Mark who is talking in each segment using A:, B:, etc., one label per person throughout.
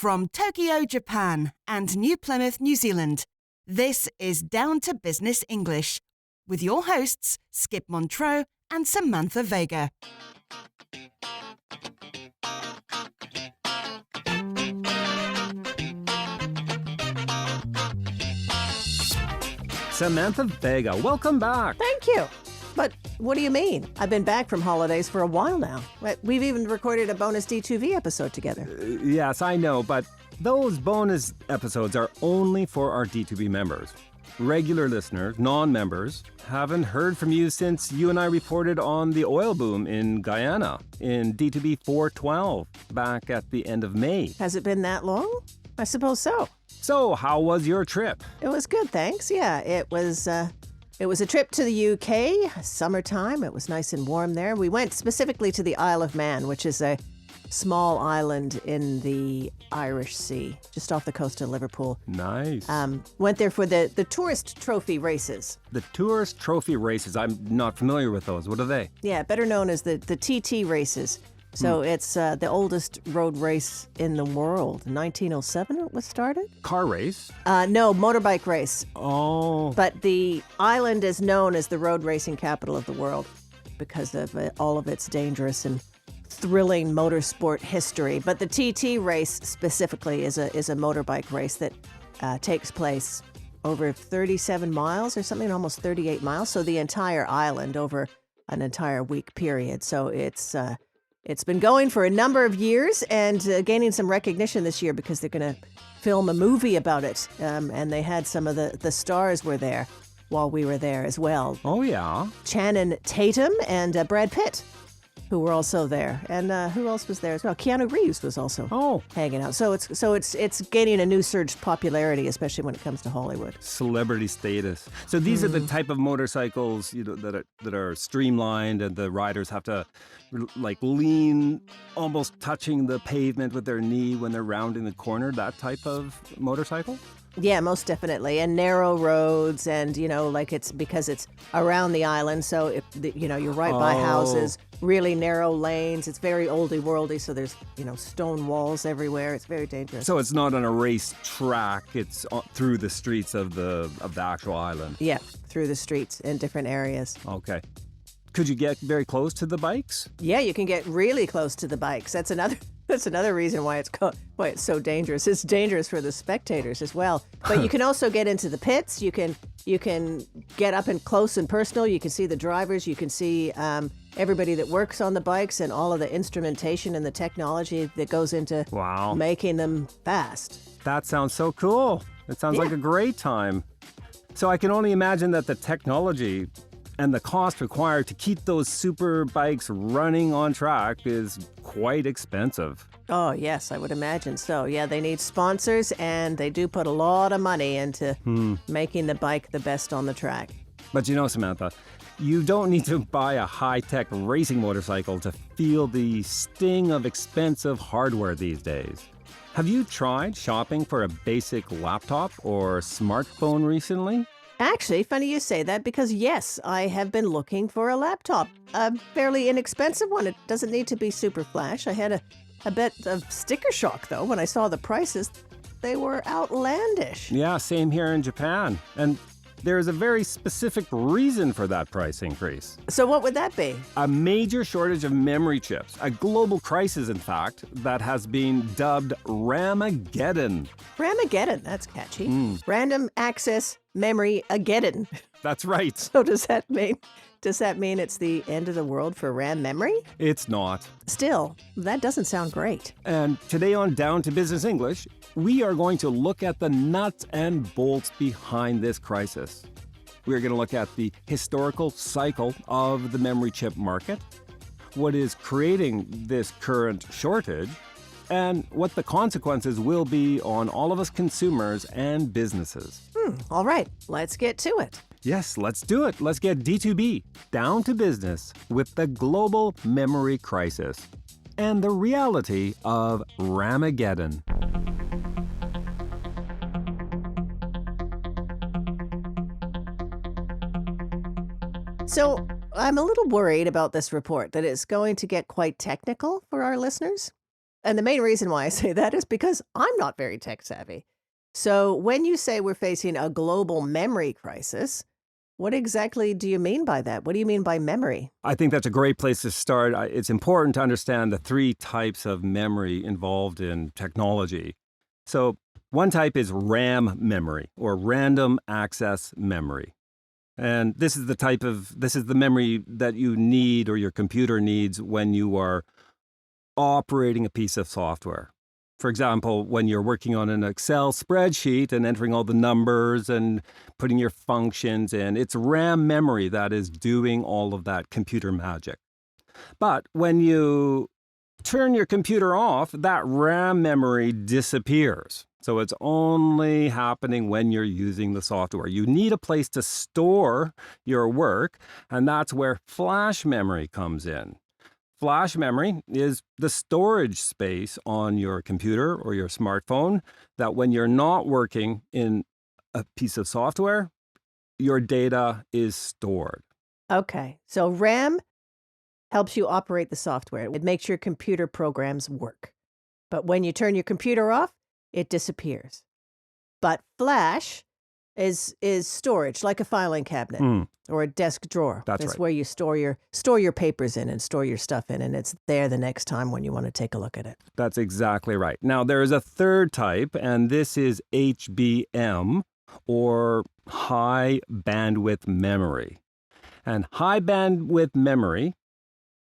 A: From Tokyo, Japan and New Plymouth, New Zealand, this is Down to Business English with your hosts, Skip Montreux and Samantha Vega.
B: Samantha Vega, welcome back.
C: Thank you. But what do you mean? I've been back from holidays for a while now. We've even recorded a bonus D2V episode together.
B: Yes, I know, but those bonus episodes are only for our D2V members. Regular listeners, non-members, haven't heard from you since you and I reported on the oil boom in Guyana in D2V 412 back at the end of May.
C: Has it been that long? I suppose so.
B: So, how was your trip?
C: It was good, thanks. Yeah, it was a trip to the UK, summertime. It was nice and warm there. We went specifically to the Isle of Man, which is a small island in the Irish Sea, just off the coast of Liverpool.
B: Nice.
C: Went there for the tourist trophy races.
B: The tourist trophy races, I'm not familiar with those. What are they?
C: Yeah, better known as the TT races. So it's the oldest road race in the world. 1907 it was started?
B: Car race?
C: No, motorbike race.
B: Oh.
C: But the island is known as the road racing capital of the world because of all of its dangerous and thrilling motorsport history. But the TT race specifically is a motorbike race that takes place over 37 miles or something, almost 38 miles. So the entire island over an entire week period. So it's been going for a number of years and gaining some recognition this year because they're going to film a movie about it. And they had some of the stars were there while we were there as well.
B: Oh, yeah.
C: Channing Tatum and Brad Pitt, who were also there. And who else was there as well? Keanu Reeves was also hanging out. So it's gaining a new surge popularity, especially when it comes to Hollywood.
B: Celebrity status. So these are the type of motorcycles, that are streamlined, and the riders have to lean, almost touching the pavement with their knee when they're rounding the corner. That type of motorcycle.
C: Yeah, most definitely. And narrow roads and, it's because it's around the island. So, you're right by houses, really narrow lanes. It's very oldie worldy. So there's, stone walls everywhere. It's very dangerous.
B: So it's not on a race track. It's through the streets of the actual island.
C: Yeah, through the streets in different areas.
B: Okay. Could you get very close to the bikes?
C: Yeah, you can get really close to the bikes. That's another reason why it's so dangerous. It's dangerous for the spectators as well. But you can also get into the pits. You can get up and close and personal. You can see the drivers. You can see everybody that works on the bikes and all of the instrumentation and the technology that goes into making them fast.
B: That sounds so cool. It sounds like a great time. So I can only imagine that the technology and the cost required to keep those super bikes running on track is quite expensive.
C: Oh, yes, I would imagine so. Yeah, they need sponsors, and they do put a lot of money into making the bike the best on the track.
B: But Samantha, you don't need to buy a high-tech racing motorcycle to feel the sting of expensive hardware these days. Have you tried shopping for a basic laptop or smartphone recently?
C: Actually, funny you say that because, yes, I have been looking for a laptop. A fairly inexpensive one. It doesn't need to be super flash. I had a bit of sticker shock, though, when I saw the prices. They were outlandish.
B: Yeah, same here in Japan. And there is a very specific reason for that price increase.
C: So what would that be?
B: A major shortage of memory chips. A global crisis, in fact, that has been dubbed RAMageddon.
C: RAMageddon, that's catchy. Random access memory-ageddon.
B: That's right.
C: So does that mean it's the end of the world for RAM memory?
B: It's not.
C: Still, that doesn't sound great.
B: And today on Down to Business English, we are going to look at the nuts and bolts behind this crisis. We're going to look at the historical cycle of the memory chip market, what is creating this current shortage, and what the consequences will be on all of us consumers and businesses.
C: All right, let's get to it.
B: Yes, let's do it. Let's get D2B, down to business, with the global memory crisis and the reality of RAMageddon.
C: So I'm a little worried about this report, that it's going to get quite technical for our listeners. And the main reason why I say that is because I'm not very tech savvy. So when you say we're facing a global memory crisis, what exactly do you mean by that? What do you mean by memory?
B: I think that's a great place to start. It's important to understand the three types of memory involved in technology. So one type is RAM memory, or random access memory. And this is the memory that you need, or your computer needs, when you are operating a piece of software. For example, when you're working on an Excel spreadsheet and entering all the numbers and putting your functions in, it's RAM memory that is doing all of that computer magic. But when you turn your computer off, that RAM memory disappears. So it's only happening when you're using the software. You need a place to store your work, and that's where flash memory comes in. Flash memory is the storage space on your computer or your smartphone that when you're not working in a piece of software, your data is stored.
C: Okay. So RAM helps you operate the software. It makes your computer programs work. But when you turn your computer off, it disappears. But flash is storage, like a filing cabinet or a desk drawer.
B: That's
C: it's
B: right.
C: where you store your papers in and store your stuff in, and it's there the next time when you want to take a look at it.
B: That's exactly right. Now, there is a third type, and this is HBM, or high bandwidth memory. And high bandwidth memory,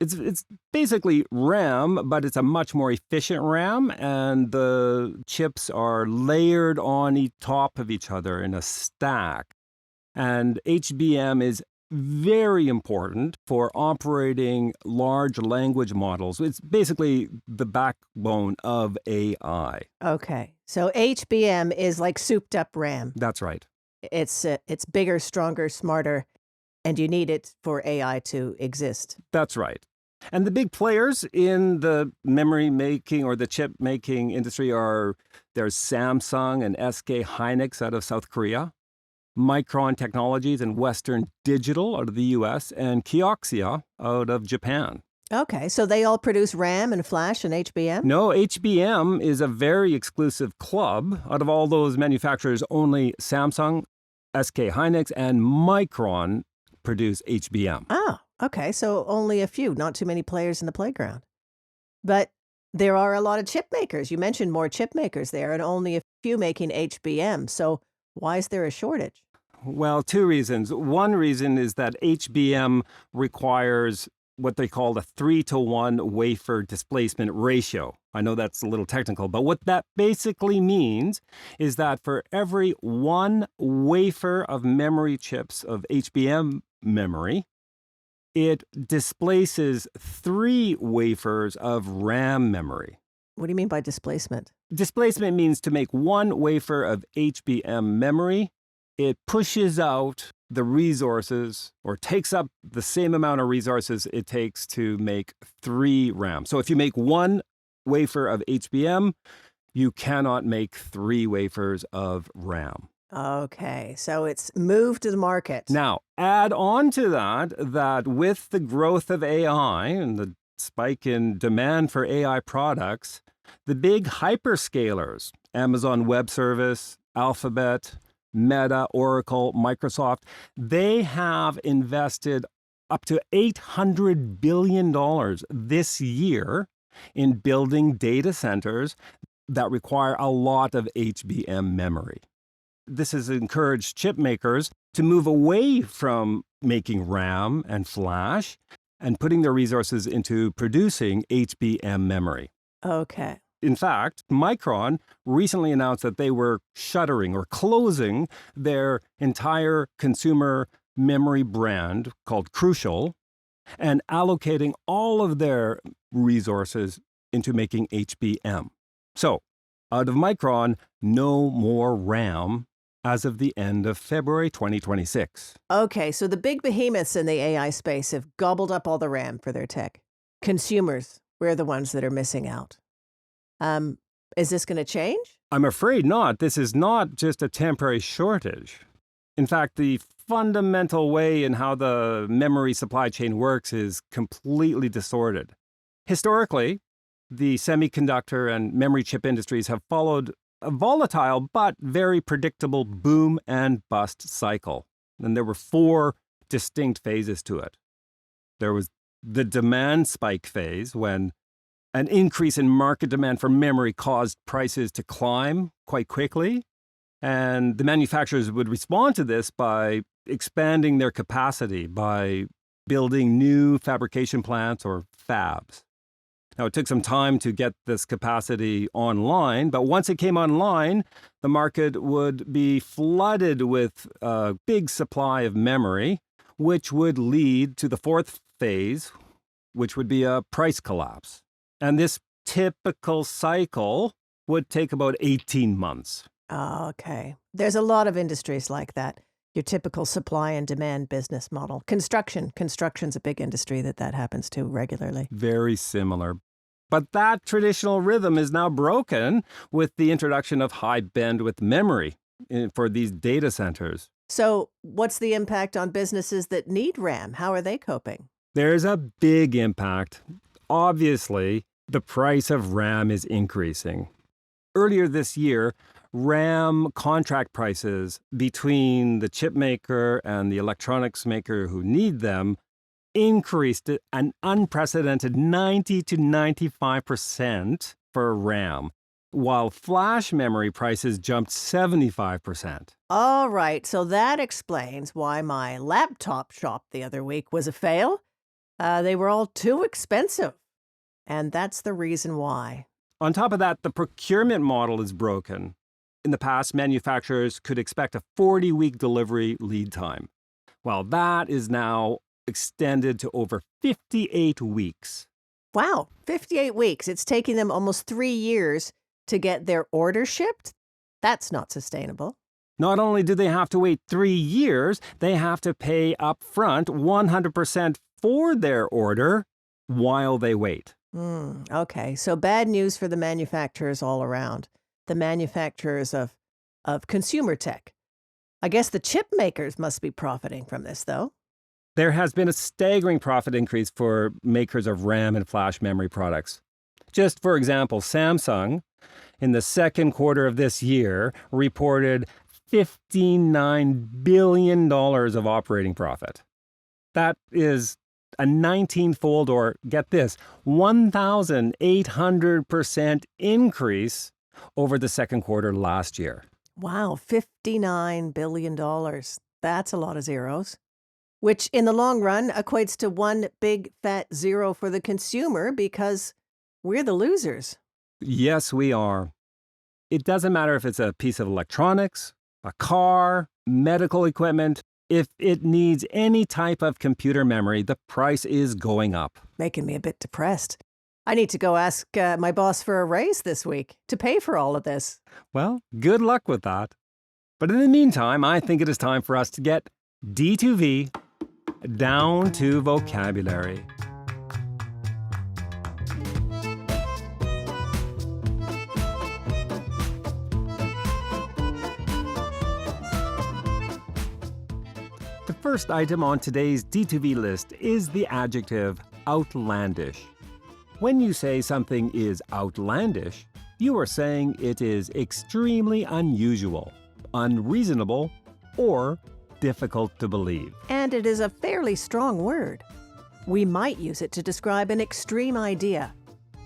B: it's basically RAM, but it's a much more efficient RAM, and the chips are layered on top of each other in a stack. And HBM is very important for operating large language models. It's basically the backbone of AI.
C: Okay. So HBM is like souped up RAM.
B: That's right.
C: It's bigger, stronger, smarter, and you need it for AI to exist.
B: That's right. And the big players in the memory making or the chip making industry there's Samsung and SK Hynix out of South Korea, Micron Technologies and Western Digital out of the US, and Kioxia out of Japan.
C: Okay, so they all produce RAM and flash and HBM?
B: No, HBM is a very exclusive club. Out of all those manufacturers, only Samsung, SK Hynix, and Micron produce HBM.
C: Oh, okay, so only a few, not too many players in the playground. But there are a lot of chip makers. You mentioned more chip makers there, and only a few making HBM. So why is there a shortage?
B: Well, two reasons. One reason is that HBM requires what they call the 3-to-1 wafer displacement ratio. I know that's a little technical, but what that basically means is that for every one wafer of memory chips of HBM memory, it displaces 3 wafers of RAM memory.
C: What do you mean by displacement?
B: Displacement means to make one wafer of HBM memory, it pushes out the resources or takes up the same amount of resources it takes to make 3 RAM. So if you make one wafer of HBM, you cannot make 3 wafers of RAM.
C: Okay, so it's moved to the market.
B: Now, add on to that with the growth of AI and the spike in demand for AI products, the big hyperscalers, Amazon Web Service, Alphabet, Meta, Oracle, Microsoft, they have invested up to $800 billion this year in building data centers that require a lot of HBM memory. This has encouraged chip makers to move away from making RAM and flash and putting their resources into producing HBM memory.
C: Okay.
B: In fact, Micron recently announced that they were shuttering or closing their entire consumer memory brand called Crucial and allocating all of their resources into making HBM. So, out of Micron, no more RAM as of the end of February 2026.
C: Okay, so the big behemoths in the AI space have gobbled up all the RAM for their tech. Consumers, we're the ones that are missing out. Is this going to change?
B: I'm afraid not. This is not just a temporary shortage. In fact, the fundamental way in how the memory supply chain works is completely distorted. Historically, the semiconductor and memory chip industries have followed a volatile but very predictable boom and bust cycle. And there were 4 distinct phases to it. There was the demand spike phase, when an increase in market demand for memory caused prices to climb quite quickly. And the manufacturers would respond to this by expanding their capacity, by building new fabrication plants or fabs. Now, it took some time to get this capacity online, but once it came online, the market would be flooded with a big supply of memory, which would lead to the 4th phase, which would be a price collapse. And this typical cycle would take about 18 months.
C: Okay. There's a lot of industries like that. Your typical supply and demand business model. Construction's a big industry that happens to regularly.
B: Very similar. But that traditional rhythm is now broken with the introduction of high bandwidth memory for these data centers.
C: So what's the impact on businesses that need RAM? How are they coping?
B: There's a big impact. Obviously, the price of RAM is increasing. Earlier this year, RAM contract prices between the chip maker and the electronics maker who need them increased an unprecedented 90 to 95% for RAM, while flash memory prices jumped 75%.
C: All right, so that explains why my laptop shop the other week was a fail. They were all too expensive, and that's the reason why.
B: On top of that, the procurement model is broken. In the past, manufacturers could expect a 40-week delivery lead time. Well, that is now extended to over 58 weeks.
C: Wow, 58 weeks. It's taking them almost 3 years to get their order shipped? That's not sustainable.
B: Not only do they have to wait 3 years, they have to pay up front 100% for their order while they wait.
C: Okay, so bad news for the manufacturers all around. The manufacturers of consumer tech. I guess the chip makers must be profiting from this, though.
B: There has been a staggering profit increase for makers of RAM and flash memory products. Just for example, Samsung, in the second quarter of this year, reported $59 billion of operating profit. That is a 19-fold, or get this, 1,800% increase over the second quarter last year.
C: Wow, $59 billion. That's a lot of zeros. Which in the long run equates to one big fat zero for the consumer because we're the losers.
B: Yes, we are. It doesn't matter if it's a piece of electronics, a car, medical equipment. If it needs any type of computer memory, the price is going up.
C: Making me a bit depressed. I need to go ask my boss for a raise this week to pay for all of this.
B: Well, good luck with that. But in the meantime, I think it is time for us to get D2V down to vocabulary. The first item on today's D2V list is the adjective outlandish. When you say something is outlandish, you are saying it is extremely unusual, unreasonable, or difficult to believe.
C: And it is a fairly strong word. We might use it to describe an extreme idea,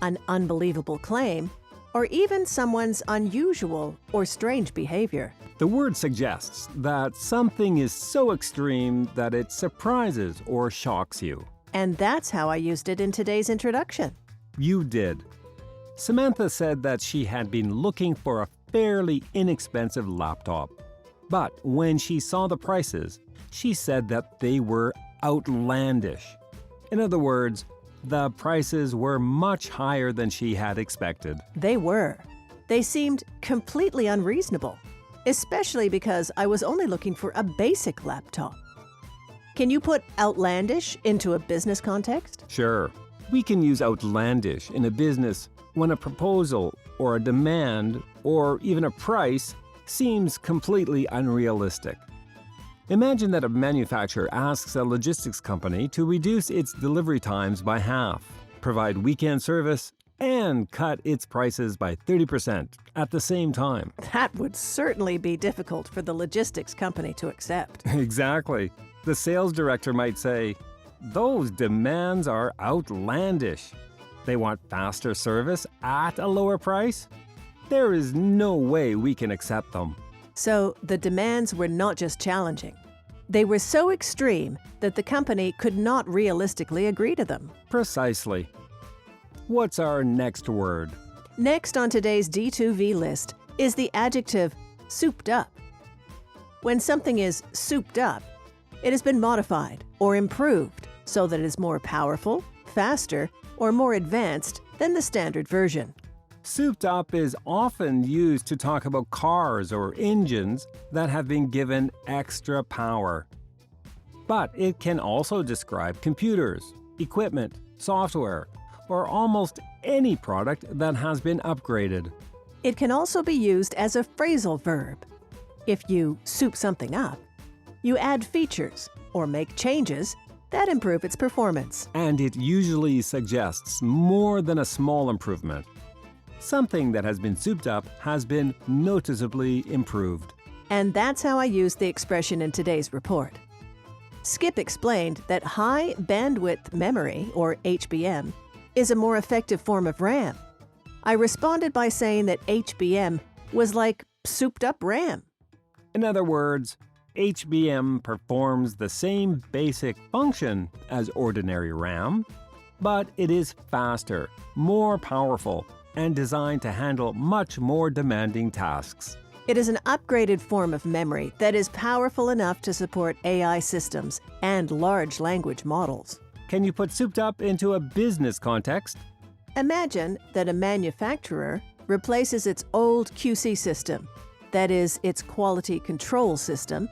C: an unbelievable claim, or even someone's unusual or strange behavior.
B: The word suggests that something is so extreme that it surprises or shocks you.
C: And that's how I used it in today's introduction.
B: You did. Samantha said that she had been looking for a fairly inexpensive laptop. But when she saw the prices, she said that they were outlandish. In other words, the prices were much higher than she had expected.
C: They were. They seemed completely unreasonable, especially because I was only looking for a basic laptop. Can you put outlandish into a business context?
B: Sure. We can use outlandish in a business when a proposal or a demand or even a price seems completely unrealistic. Imagine that a manufacturer asks a logistics company to reduce its delivery times by half, provide weekend service, and cut its prices by 30% at the same time.
C: That would certainly be difficult for the logistics company to accept.
B: Exactly. The sales director might say, "Those demands are outlandish. They want faster service at a lower price? There is no way we can accept them."
C: So the demands were not just challenging. They were so extreme that the company could not realistically agree to them.
B: Precisely. What's our next word?
C: Next on today's D2V list is the adjective souped up. When something is souped up, it has been modified or improved so that it is more powerful, faster, or more advanced than the standard version.
B: Souped up is often used to talk about cars or engines that have been given extra power. But it can also describe computers, equipment, software, or almost any product that has been upgraded.
C: It can also be used as a phrasal verb. If you soup something up, you add features or make changes that improve its performance.
B: And it usually suggests more than a small improvement. Something that has been souped up has been noticeably improved.
C: And that's how I used the expression in today's report. Skip explained that high bandwidth memory, or HBM, is a more effective form of RAM. I responded by saying that HBM was like souped up RAM.
B: In other words, HBM performs the same basic function as ordinary RAM, but it is faster, more powerful, and designed to handle much more demanding tasks.
C: It is an upgraded form of memory that is powerful enough to support AI systems and large language models.
B: Can you put souped up into a business context?
C: Imagine that a manufacturer replaces its old QC system, that is, its quality control system,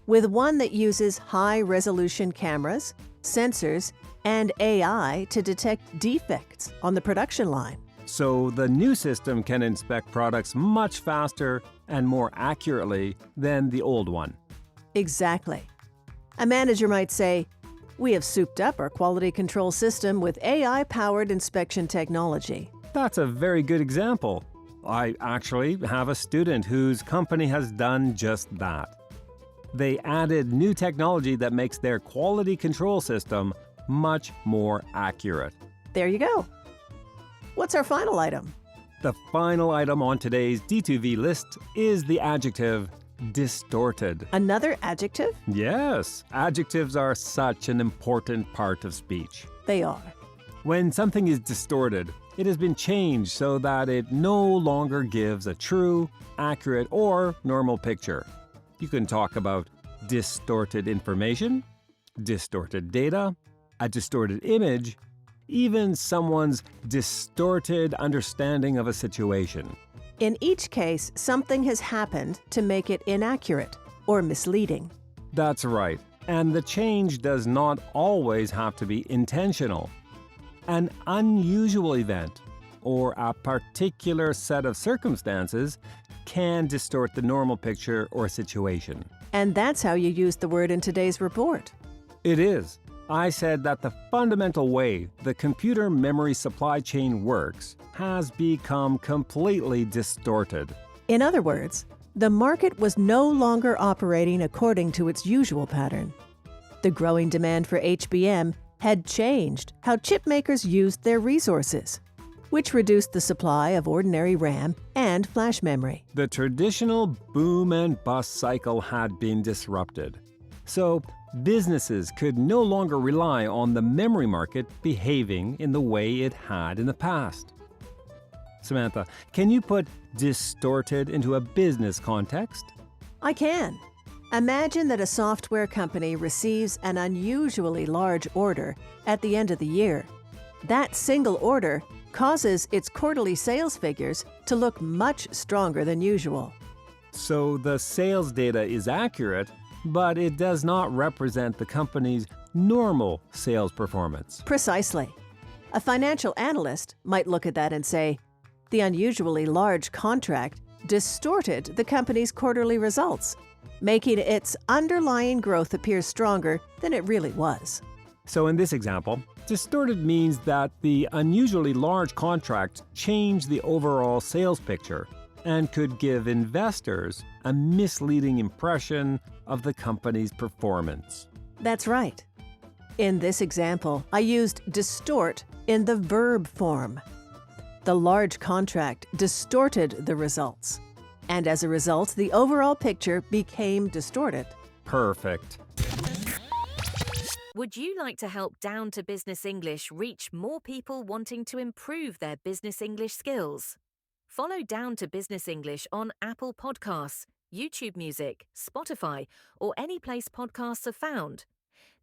C: with one that uses high-resolution cameras, sensors, and AI to detect defects on the production line.
B: So the new system can inspect products much faster and more accurately than the old one.
C: Exactly. A manager might say, "We have souped up our quality control system with AI-powered inspection technology."
B: That's a very good example. I actually have a student whose company has done just that. They added new technology that makes their quality control system much more accurate.
C: There you go. What's our final item?
B: The final item on today's D2V list is the adjective distorted.
C: Another adjective?
B: Yes, adjectives are such an important part of speech.
C: They are.
B: When something is distorted, it has been changed so that it no longer gives a true, accurate, or normal picture. You can talk about distorted information, distorted data, a distorted image, even someone's distorted understanding of a situation.
C: In each case, something has happened to make it inaccurate or misleading.
B: That's right, and the change does not always have to be intentional. An unusual event or a particular set of circumstances can distort the normal picture or situation.
C: And that's how you use the word in today's report.
B: It is. I said that the fundamental way the computer memory supply chain works has become completely distorted.
C: In other words, the market was no longer operating according to its usual pattern. The growing demand for HBM had changed how chip makers used their resources, which reduced the supply of ordinary RAM and flash memory.
B: The traditional boom and bust cycle had been disrupted. So, businesses could no longer rely on the memory market behaving in the way it had in the past. Samantha, can you put distorted into a business context?
C: I can. Imagine that a software company receives an unusually large order at the end of the year. That single order causes its quarterly sales figures to look much stronger than usual.
B: So the sales data is accurate, but it does not represent the company's normal sales performance.
C: Precisely. A financial analyst might look at that and say, the unusually large contract distorted the company's quarterly results, making its underlying growth appear stronger than it really was.
B: So in this example, distorted means that the unusually large contracts change the overall sales picture and could give investors a misleading impression of the company's performance.
C: That's right. In this example, I used distort in the verb form. The large contract distorted the results, and as a result, the overall picture became distorted.
B: Perfect.
D: Would you like to help Down to Business English reach more people wanting to improve their business English skills? Follow Down to Business English on Apple Podcasts, YouTube Music, Spotify, or any place podcasts are found.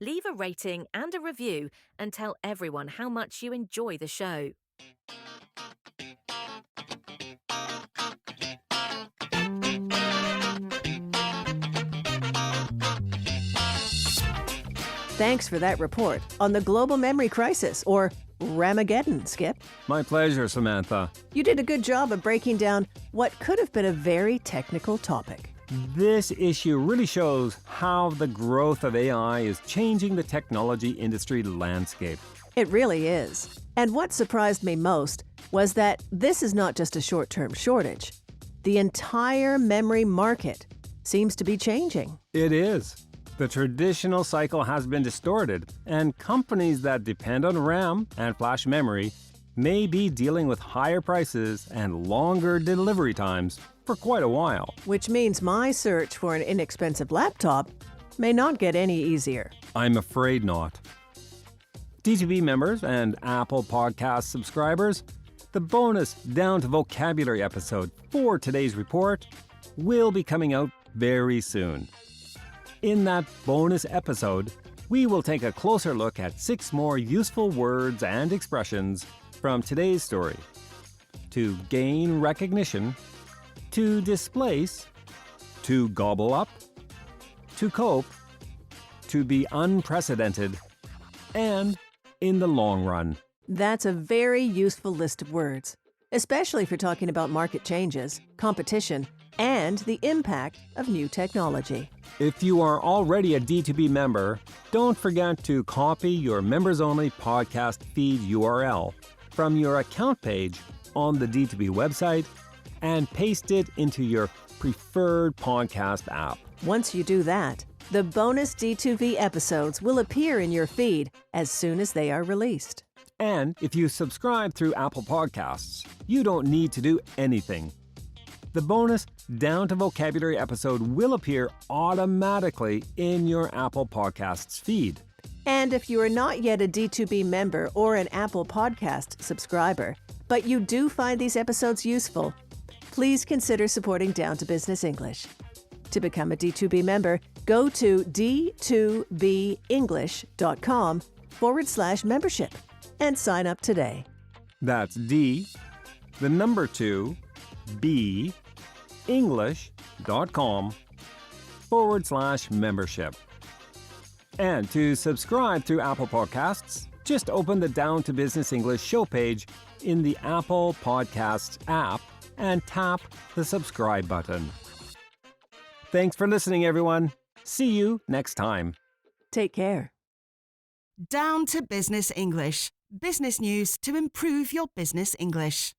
D: Leave a rating and a review and tell everyone how much you enjoy the show.
C: Thanks for that report on the global memory crisis, or RAMageddon, Skip.
B: My pleasure, Samantha.
C: You did a good job of breaking down what could have been a very technical topic.
B: This issue really shows how the growth of AI is changing the technology industry landscape.
C: It really is. And what surprised me most was that this is not just a short-term shortage. The entire memory market seems to be changing.
B: It is. The traditional cycle has been distorted, and companies that depend on RAM and flash memory may be dealing with higher prices and longer delivery times for quite a while.
C: Which means my search for an inexpensive laptop may not get any easier.
B: I'm afraid not. D2B members and Apple Podcast subscribers, the bonus Down to Vocabulary episode for today's report will be coming out very soon. In that bonus episode, we will take a closer look at 6 more useful words and expressions from today's story. To gain recognition, to displace, to gobble up, to cope, to be unprecedented, and in the long run.
C: That's a very useful list of words, especially for talking about market changes, competition, and the impact of new technology.
B: If you are already a D2B member, don't forget to copy your members-only podcast feed URL from your account page on the D2B website and paste it into your preferred podcast app.
C: Once you do that, the bonus D2V episodes will appear in your feed as soon as they are released.
B: And if you subscribe through Apple Podcasts, you don't need to do anything. The bonus Down to Vocabulary episode will appear automatically in your Apple Podcasts feed.
C: And if you are not yet a D2B member or an Apple Podcast subscriber, but you do find these episodes useful, please consider supporting Down to Business English. To become a D2B member, go to d2benglish.com/membership and sign up today.
B: That's D, the number 2, B, English.com/membership. And to subscribe through Apple Podcasts, just open the Down to Business English show page in the Apple Podcasts app and tap the subscribe button. Thanks for listening, everyone. See you next time.
C: Take care.
A: Down to Business English. Business news to improve your business English.